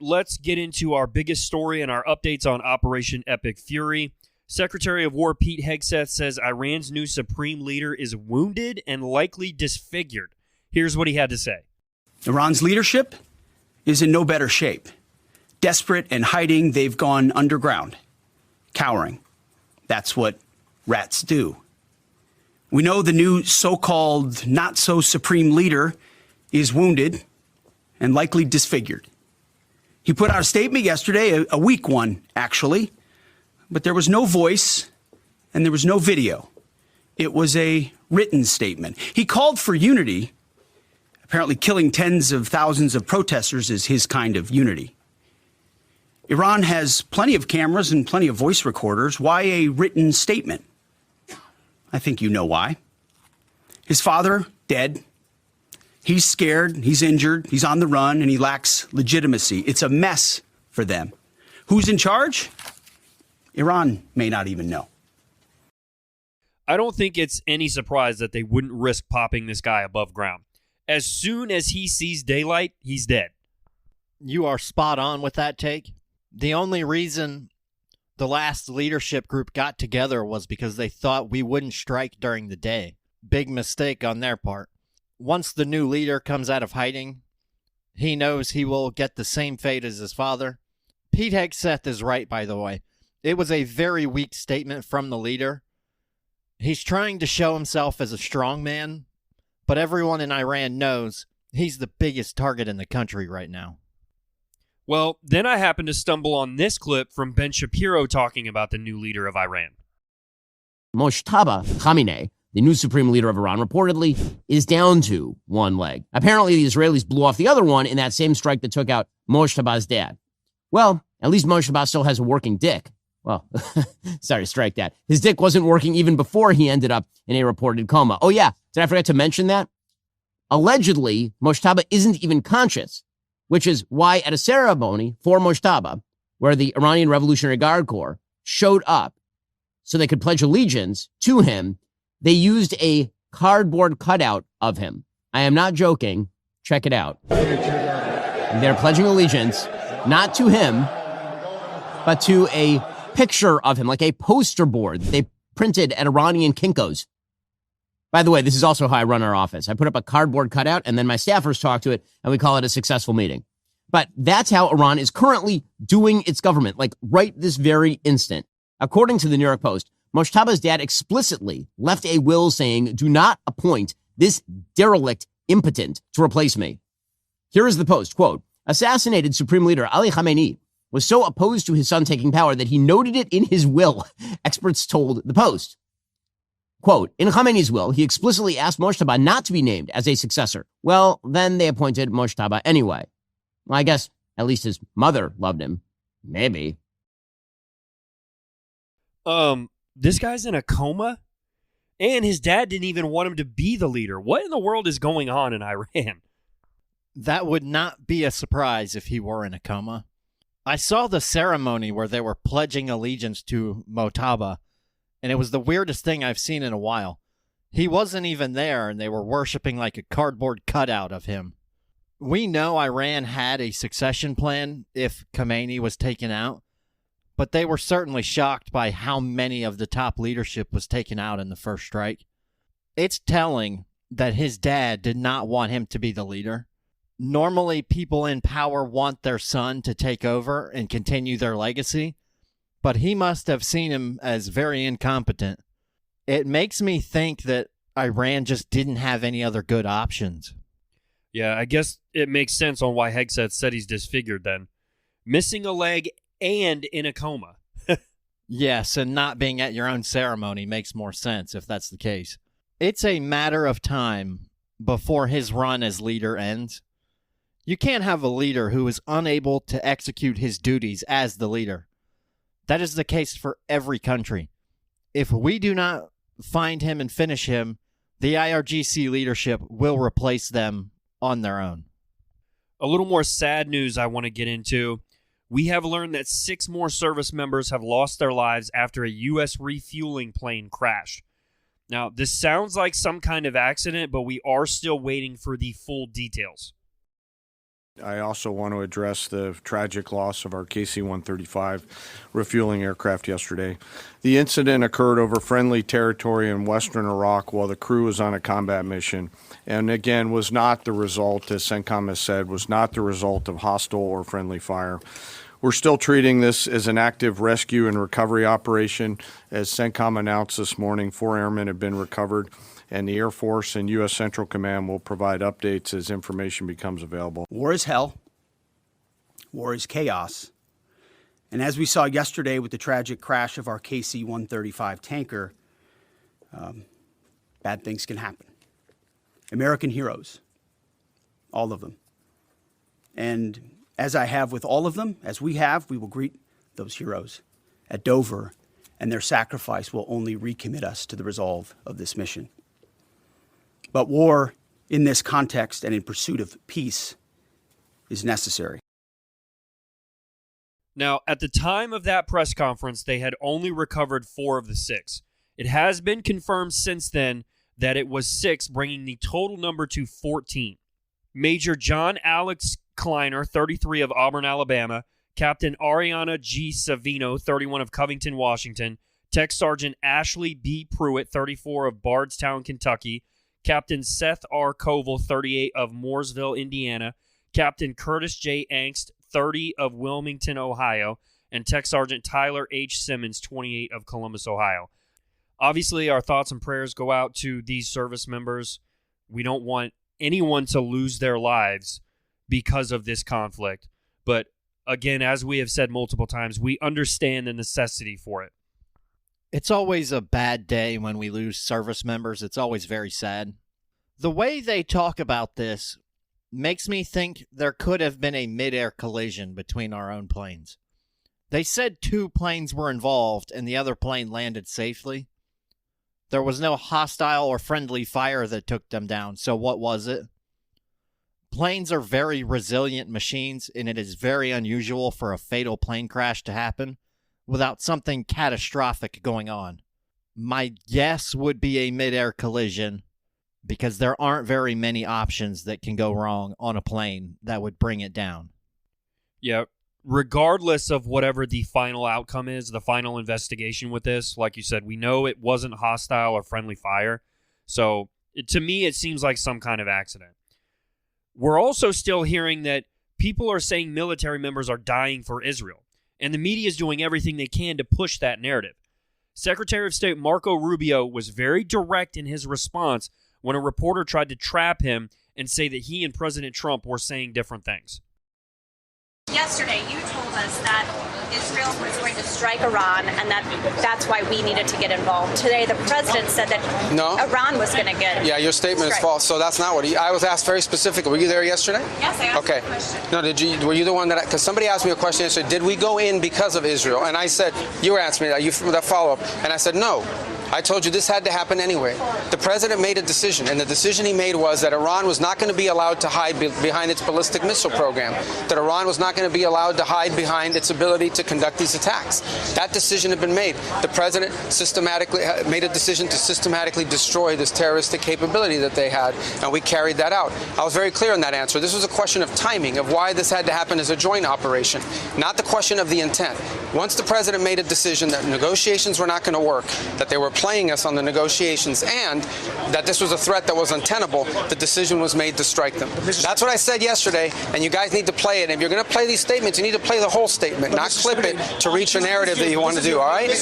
Let's get into our biggest story and our updates on Operation Epic Fury. Secretary of War Pete Hegseth says Iran's new supreme leader is wounded and likely disfigured. Here's what he had to say. Iran's leadership is in no better shape. Desperate and hiding, they've gone underground, cowering. That's what rats do. We know the new so-called not-so-supreme leader is wounded and likely disfigured. He put out a statement yesterday, a weak one, actually, but there was no voice and there was no video. It was a written statement. He called for unity. Apparently killing tens of thousands of protesters is his kind of unity. Iran has plenty of cameras and plenty of voice recorders. Why a written statement? I think you know why. His father, dead. He's scared, he's injured, he's on the run, and he lacks legitimacy. It's a mess for them. Who's in charge? Iran may not even know. I don't think it's any surprise that they wouldn't risk popping this guy above ground. As soon as he sees daylight, he's dead. You are spot on with that take. The only reason the last leadership group got together was because they thought we wouldn't strike during the day. Big mistake on their part. Once the new leader comes out of hiding, he knows he will get the same fate as his father. Pete Hegseth is right, by the way. It was a very weak statement from the leader. He's trying to show himself as a strong man, but everyone in Iran knows he's the biggest target in the country right now. Well, then I happened to stumble on this clip from Ben Shapiro talking about the new leader of Iran. Mojtaba Khamenei, the new supreme leader of Iran, reportedly is down to one leg. Apparently, the Israelis blew off the other one in that same strike that took out Mojtaba's dad. Well, at least Mojtaba still has a working dick. Well, sorry, strike that. His dick wasn't working even before he ended up in a reported coma. Oh yeah, did I forget to mention that? Allegedly, Mojtaba isn't even conscious, which is why at a ceremony for Mojtaba, where the Iranian Revolutionary Guard Corps showed up so they could pledge allegiance to him, they used a cardboard cutout of him. I am not joking. Check it out. They're pledging allegiance, not to him, but to a picture of him, like a poster board they printed at Iranian Kinko's. By the way, this is also how I run our office. I put up a cardboard cutout, and then my staffers talk to it, and we call it a successful meeting. But that's how Iran is currently doing its government, like right this very instant. According to the New York Post, Mojtaba's dad explicitly left a will saying, do not appoint this derelict impotent to replace me. Here is the Post, quote, assassinated Supreme Leader Ali Khamenei was so opposed to his son taking power that he noted it in his will, experts told the Post. Quote, in Khamenei's will, he explicitly asked Mojtaba not to be named as a successor. Well, then they appointed Mojtaba anyway. Well, I guess at least his mother loved him. Maybe. This guy's in a coma? And his dad didn't even want him to be the leader. What in the world is going on in Iran? That would not be a surprise if he were in a coma. I saw the ceremony where they were pledging allegiance to Mojtaba, and it was the weirdest thing I've seen in a while. He wasn't even there, and they were worshiping like a cardboard cutout of him. We know Iran had a succession plan if Khamenei was taken out, but they were certainly shocked by how many of the top leadership was taken out in the first strike. It's telling that his dad did not want him to be the leader. Normally, people in power want their son to take over and continue their legacy, but he must have seen him as very incompetent. It makes me think that Iran just didn't have any other good options. Yeah, I guess it makes sense on why Hegseth said he's disfigured then. Missing a leg and in a coma. Yes, and not being at your own ceremony makes more sense if that's the case. It's a matter of time before his run as leader ends. You can't have a leader who is unable to execute his duties as the leader. That is the case for every country. If we do not find him and finish him, the IRGC leadership will replace them on their own. A little more sad news I want to get into. We have learned that 6 more service members have lost their lives after a U.S. refueling plane crashed. Now, this sounds like some kind of accident, but we are still waiting for the full details. I also want to address the tragic loss of our KC-135 refueling aircraft yesterday. The incident occurred over friendly territory in western Iraq while the crew was on a combat mission, and again was not the result, as CENTCOM has said, was not the result of hostile or friendly fire. We're still treating this as an active rescue and recovery operation. As CENTCOM announced this morning, 4 airmen have been recovered, and the Air Force and U.S. Central Command will provide updates as information becomes available. War is hell. War is chaos. And as we saw yesterday with the tragic crash of our KC-135 tanker, bad things can happen. American heroes, all of them. And as I have with all of them, as we have, we will greet those heroes at Dover, and their sacrifice will only recommit us to the resolve of this mission. But war in this context and in pursuit of peace is necessary. Now, at the time of that press conference, they had only recovered 4 of the 6. It has been confirmed since then that it was 6, bringing the total number to 14. Major John Alex Kleiner, 33 of Auburn, Alabama, Captain Ariana G. Savino, 31 of Covington, Washington, Tech Sergeant Ashley B. Pruitt, 34 of Bardstown, Kentucky, Captain Seth R. Koval, 38 of Mooresville, Indiana, Captain Curtis J. Angst, 30 of Wilmington, Ohio, and Tech Sergeant Tyler H. Simmons, 28 of Columbus, Ohio. Obviously, our thoughts and prayers go out to these service members. We don't want anyone to lose their lives because of this conflict. But again, as we have said multiple times, we understand the necessity for it. It's always a bad day when we lose service members. It's always very sad. The way they talk about this makes me think there could have been a mid-air collision between our own planes. They said 2 planes were involved and the other plane landed safely. There was no hostile or friendly fire that took them down, so what was it? Planes are very resilient machines, and it is very unusual for a fatal plane crash to happen without something catastrophic going on. My guess would be a mid-air collision because there aren't very many options that can go wrong on a plane that would bring it down. Yeah, regardless of whatever the final outcome is, the final investigation with this, like you said, we know it wasn't hostile or friendly fire. So to me, it seems like some kind of accident. We're also still hearing that people are saying military members are dying for Israel, and the media is doing everything they can to push that narrative. Secretary of State Marco Rubio was very direct in his response when a reporter tried to trap him and say that he and President Trump were saying different things. Yesterday, you told us that Israel was going to strike Iran and that's why we needed to get involved. Today, the president said that Iran was going to get Yeah, your statement is false. So that's not what I was asked very specifically. Were you there yesterday? Yes, I asked okay. you a question. No, were you the one that, because somebody asked me a question yesterday, did we go in because of Israel? And I said, you were asking me that follow-up. And I said, no. I told you this had to happen anyway. The president made a decision, and the decision he made was that Iran was not going to be allowed to hide behind its ballistic missile program, that Iran was not going to be allowed to hide behind its ability to conduct these attacks. That decision had been made. The president systematically made a decision to systematically destroy this terroristic capability that they had, and we carried that out. I was very clear in that answer. This was a question of timing, of why this had to happen as a joint operation, not the question of the intent. Once the president made a decision that negotiations were not going to work, that they were playing us on the negotiations, and that this was a threat that was untenable, the decision was made to strike them. That's what I said yesterday, and you guys need to play it. And if you're going to play these statements, you need to play the whole statement, not clip it to reach a narrative that you want to do, all right?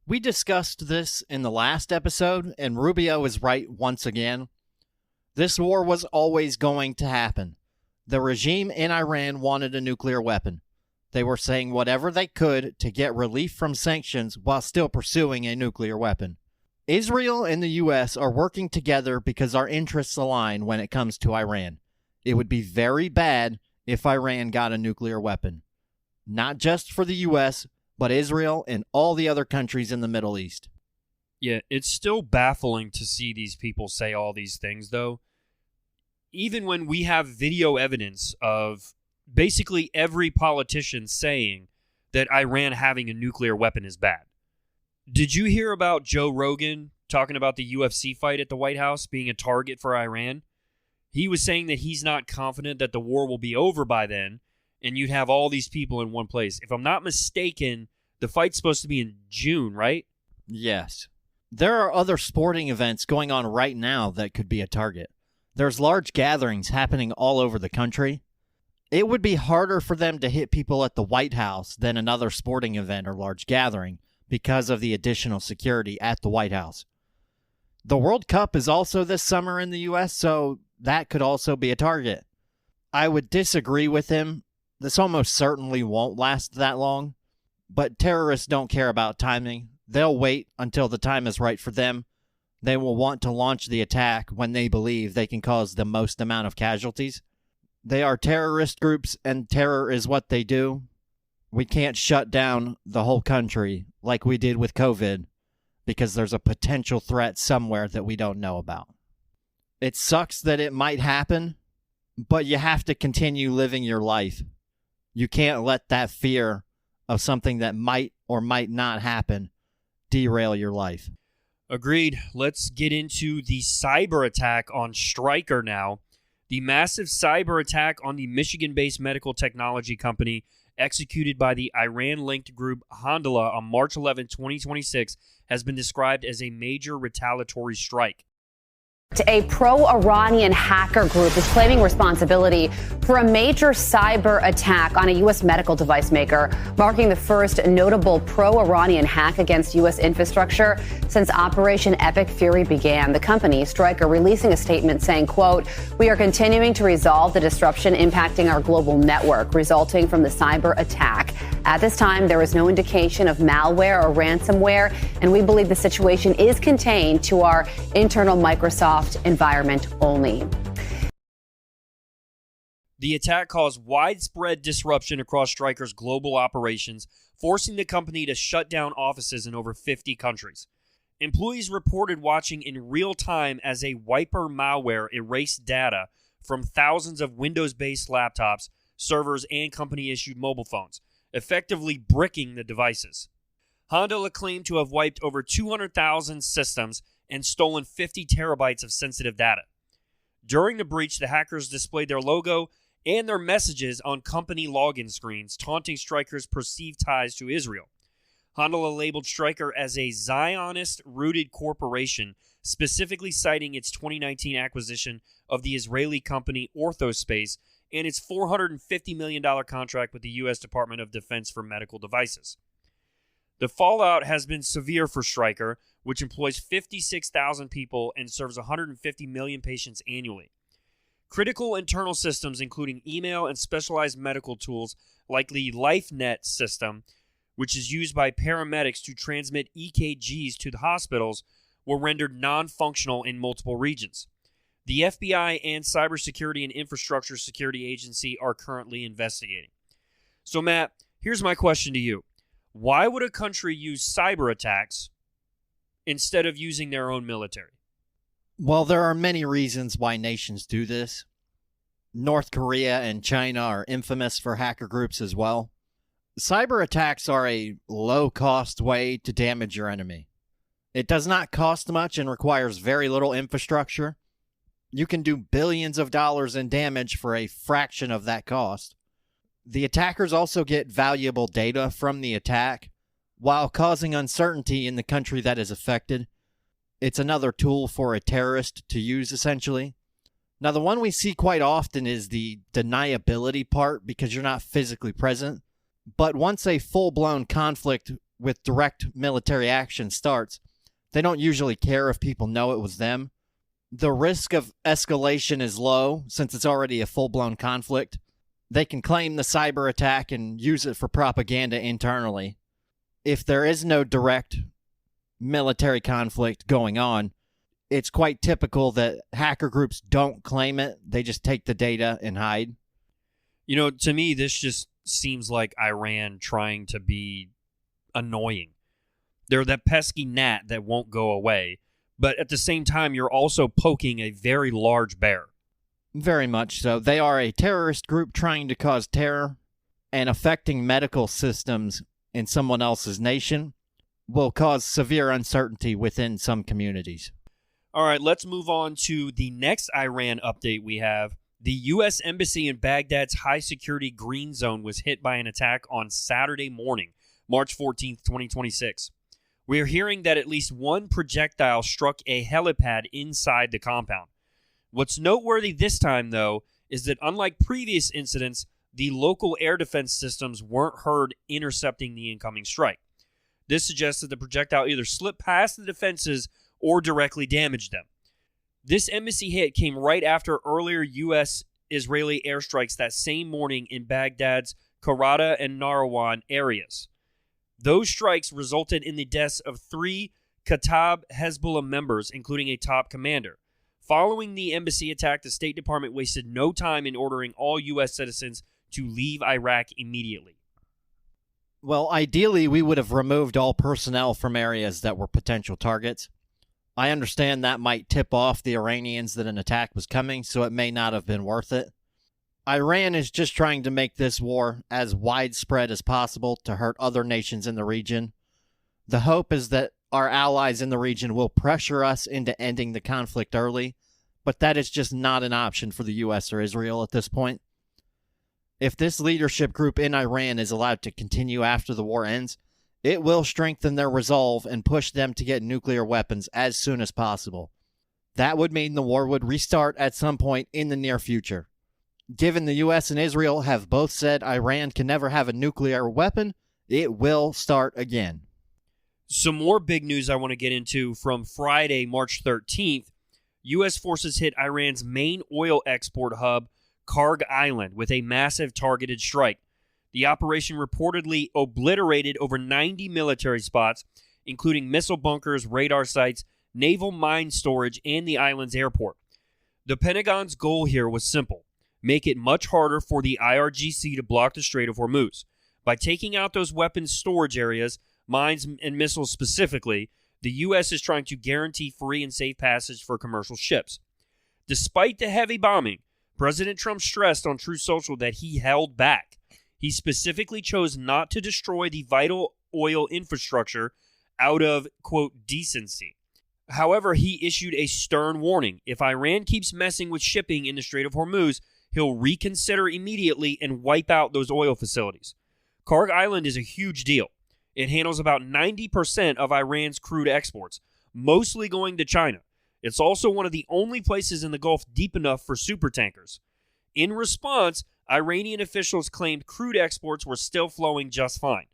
We discussed this in the last episode, and Rubio is right once again. This war was always going to happen. The regime in Iran wanted a nuclear weapon. They were saying whatever they could to get relief from sanctions while still pursuing a nuclear weapon. Israel and the U.S. are working together because our interests align when it comes to Iran. It would be very bad if Iran got a nuclear weapon. Not just for the U.S., but Israel and all the other countries in the Middle East. Yeah, it's still baffling to see these people say all these things, though. Even when we have video evidence of basically every politician saying that Iran having a nuclear weapon is bad. Did you hear about Joe Rogan talking about the UFC fight at the White House being a target for Iran? He was saying that he's not confident that the war will be over by then, and you'd have all these people in one place. If I'm not mistaken, the fight's supposed to be in June, right? Yes. There are other sporting events going on right now that could be a target. There's large gatherings happening all over the country. It would be harder for them to hit people at the White House than another sporting event or large gathering because of the additional security at the White House. The World Cup is also this summer in the U.S., so that could also be a target. I would disagree with him. This almost certainly won't last that long, but terrorists don't care about timing. They'll wait until the time is right for them. They will want to launch the attack when they believe they can cause the most amount of casualties. They are terrorist groups, and terror is what they do. We can't shut down the whole country like we did with COVID because there's a potential threat somewhere that we don't know about. It sucks that it might happen, but you have to continue living your life. You can't let that fear of something that might or might not happen derail your life. Agreed. Let's get into the cyber attack on Stryker now. The massive cyber attack on the Michigan-based medical technology company executed by the Iran-linked group Handala on March 11, 2026, has been described as a major retaliatory strike. A pro-Iranian hacker group is claiming responsibility for a major cyber attack on a U.S. medical device maker, marking the first notable pro-Iranian hack against U.S. infrastructure since Operation Epic Fury began. The company, Stryker, releasing a statement saying, quote, "We are continuing to resolve the disruption impacting our global network resulting from the cyber attack. At this time, there is no indication of malware or ransomware, and we believe the situation is contained to our internal Microsoft environment only." The attack caused widespread disruption across Stryker's global operations, forcing the company to shut down offices in over 50 countries. Employees reported watching in real time as a wiper malware erased data from thousands of Windows-based laptops, servers, and company-issued mobile phones, effectively bricking the devices. Handala claimed to have wiped over 200,000 systems and stolen 50 terabytes of sensitive data. During the breach, the hackers displayed their logo and their messages on company login screens, taunting Stryker's perceived ties to Israel. Handala labeled Stryker as a Zionist-rooted corporation, specifically citing its 2019 acquisition of the Israeli company Orthospace and its $450 million contract with the U.S. Department of Defense for medical devices. The fallout has been severe for Stryker, which employs 56,000 people and serves 150 million patients annually. Critical internal systems, including email and specialized medical tools like the LifeNet system, which is used by paramedics to transmit EKGs to the hospitals, were rendered non-functional in multiple regions. The FBI and Cybersecurity and Infrastructure Security Agency are currently investigating. So, Matt, here's my question to you. Why would a country use cyber attacks instead of using their own military? Well, there are many reasons why nations do this. North Korea and China are infamous for hacker groups as well. Cyber attacks are a low-cost way to damage your enemy. It does not cost much and requires very little infrastructure. You can do billions of dollars in damage for a fraction of that cost. The attackers also get valuable data from the attack while causing uncertainty in the country that is affected. It's another tool for a terrorist to use, essentially. Now, the one we see quite often is the deniability part because you're not physically present. But once a full-blown conflict with direct military action starts, they don't usually care if people know it was them. The risk of escalation is low since it's already a full-blown conflict. They can claim the cyber attack and use it for propaganda internally. If there is no direct military conflict going on, it's quite typical that hacker groups don't claim it. They just take the data and hide. You know, to me, this just seems like Iran trying to be annoying. They're that pesky gnat that won't go away. But at the same time, you're also poking a very large bear. Very much so. They are a terrorist group trying to cause terror, and affecting medical systems in someone else's nation will cause severe uncertainty within some communities. All right, let's move on to the next Iran update we have. The U.S. Embassy in Baghdad's high-security green zone was hit by an attack on Saturday morning, March 14th, 2026. We are hearing that at least one projectile struck a helipad inside the compound. What's noteworthy this time, though, is that unlike previous incidents, the local air defense systems weren't heard intercepting the incoming strike. This suggests that the projectile either slipped past the defenses or directly damaged them. This embassy hit came right after earlier U.S.-Israeli airstrikes that same morning in Baghdad's Karada and Narawan areas. Those strikes resulted in the deaths of 3 Kataib Hezbollah members, including a top commander. Following the embassy attack, the State Department wasted no time in ordering all U.S. citizens to leave Iraq immediately. Well, ideally, we would have removed all personnel from areas that were potential targets. I understand that might tip off the Iranians that an attack was coming, so it may not have been worth it. Iran is just trying to make this war as widespread as possible to hurt other nations in the region. The hope is that our allies in the region will pressure us into ending the conflict early, but that is just not an option for the U.S. or Israel at this point. If this leadership group in Iran is allowed to continue after the war ends, it will strengthen their resolve and push them to get nuclear weapons as soon as possible. That would mean the war would restart at some point in the near future. Given the U.S. and Israel have both said Iran can never have a nuclear weapon, it will start again. Some more big news I want to get into from Friday, March 13th. U.S. forces hit Iran's main oil export hub, Karg Island, with a massive targeted strike. The operation reportedly obliterated over 90 military spots, including missile bunkers, radar sites, naval mine storage, and the island's airport. The Pentagon's goal here was simple: make it much harder for the IRGC to block the Strait of Hormuz. By taking out those weapons storage areas, mines and missiles specifically, the U.S. is trying to guarantee free and safe passage for commercial ships. Despite the heavy bombing, President Trump stressed on Truth Social that he held back. He specifically chose not to destroy the vital oil infrastructure out of, quote, decency. However, he issued a stern warning. If Iran keeps messing with shipping in the Strait of Hormuz, he'll reconsider immediately and wipe out those oil facilities. Karg Island is a huge deal. It handles about 90% of Iran's crude exports, mostly going to China. It's also one of the only places in the Gulf deep enough for supertankers. In response, Iranian officials claimed crude exports were still flowing just fine.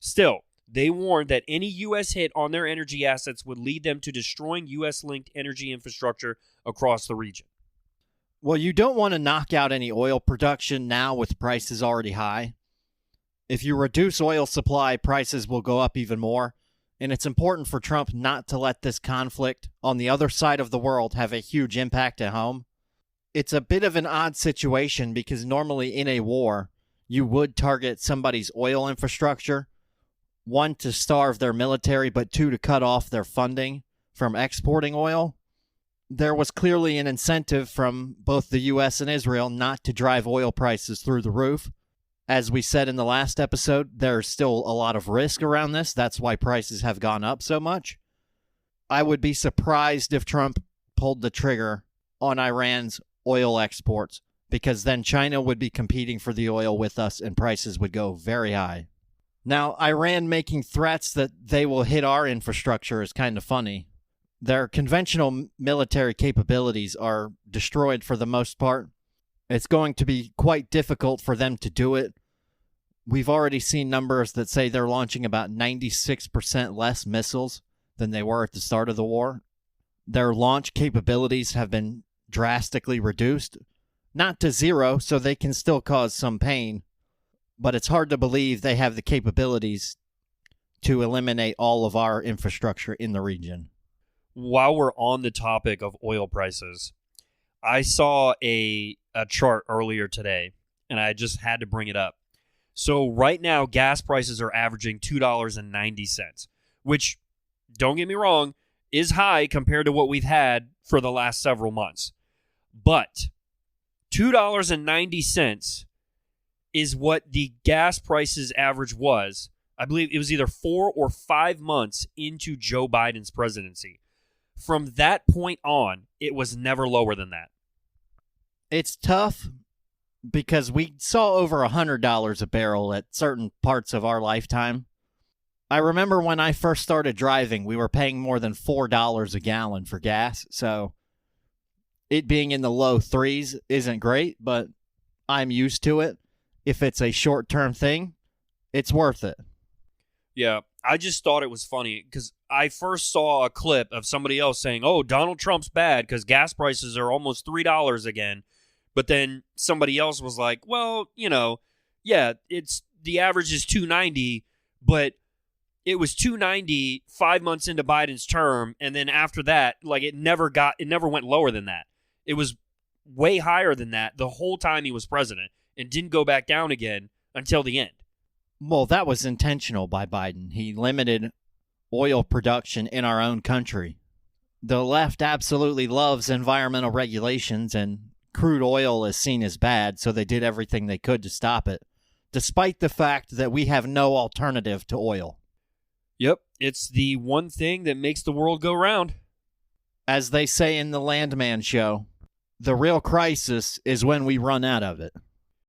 Still, they warned that any U.S. hit on their energy assets would lead them to destroying U.S.-linked energy infrastructure across the region. Well, you don't want to knock out any oil production now with prices already high. If you reduce oil supply, prices will go up even more, and it's important for Trump not to let this conflict on the other side of the world have a huge impact at home. It's a bit of an odd situation because normally in a war, you would target somebody's oil infrastructure, 1, to starve their military, but 2, to cut off their funding from exporting oil. There was clearly an incentive from both the U.S. and Israel not to drive oil prices through the roof. As we said in the last episode, there's still a lot of risk around this. That's why prices have gone up so much. I would be surprised if Trump pulled the trigger on Iran's oil exports, because then China would be competing for the oil with us and prices would go very high. Now, Iran making threats that they will hit our infrastructure is kind of funny. Their conventional military capabilities are destroyed for the most part. It's going to be quite difficult for them to do it. We've already seen numbers that say they're launching about 96% less missiles than they were at the start of the war. Their launch capabilities have been drastically reduced. Not to zero, so they can still cause some pain, but it's hard to believe they have the capabilities to eliminate all of our infrastructure in the region. While we're on the topic of oil prices, I saw a chart earlier today, and I just had to bring it up. So right now, gas prices are averaging $2.90, which, don't get me wrong, is high compared to what we've had for the last several months. But $2.90 is what the gas prices average was. I believe it was either 4 or 5 months into Joe Biden's presidency. From that point on, it was never lower than that. It's tough because we saw over $100 a barrel at certain parts of our lifetime. I remember when I first started driving, we were paying more than $4 a gallon for gas, so it being in the low threes isn't great, but I'm used to it. If it's a short-term thing, it's worth it. Yeah, I just thought it was funny because I first saw a clip of somebody else saying, oh, Donald Trump's bad because gas prices are almost $3 again. But then somebody else was like, well, yeah, it's the average is $2.90, but it was $2.90 5 months into Biden's term, and then after that, like it never went lower than that. It was way higher than that the whole time he was president and didn't go back down again until the end. Well, that was intentional by Biden. He limited oil production in our own country. The left absolutely loves environmental regulations, and crude oil is seen as bad, so they did everything they could to stop it, despite the fact that we have no alternative to oil. Yep, it's the one thing that makes the world go round. As they say in the Landman show, the real crisis is when we run out of it.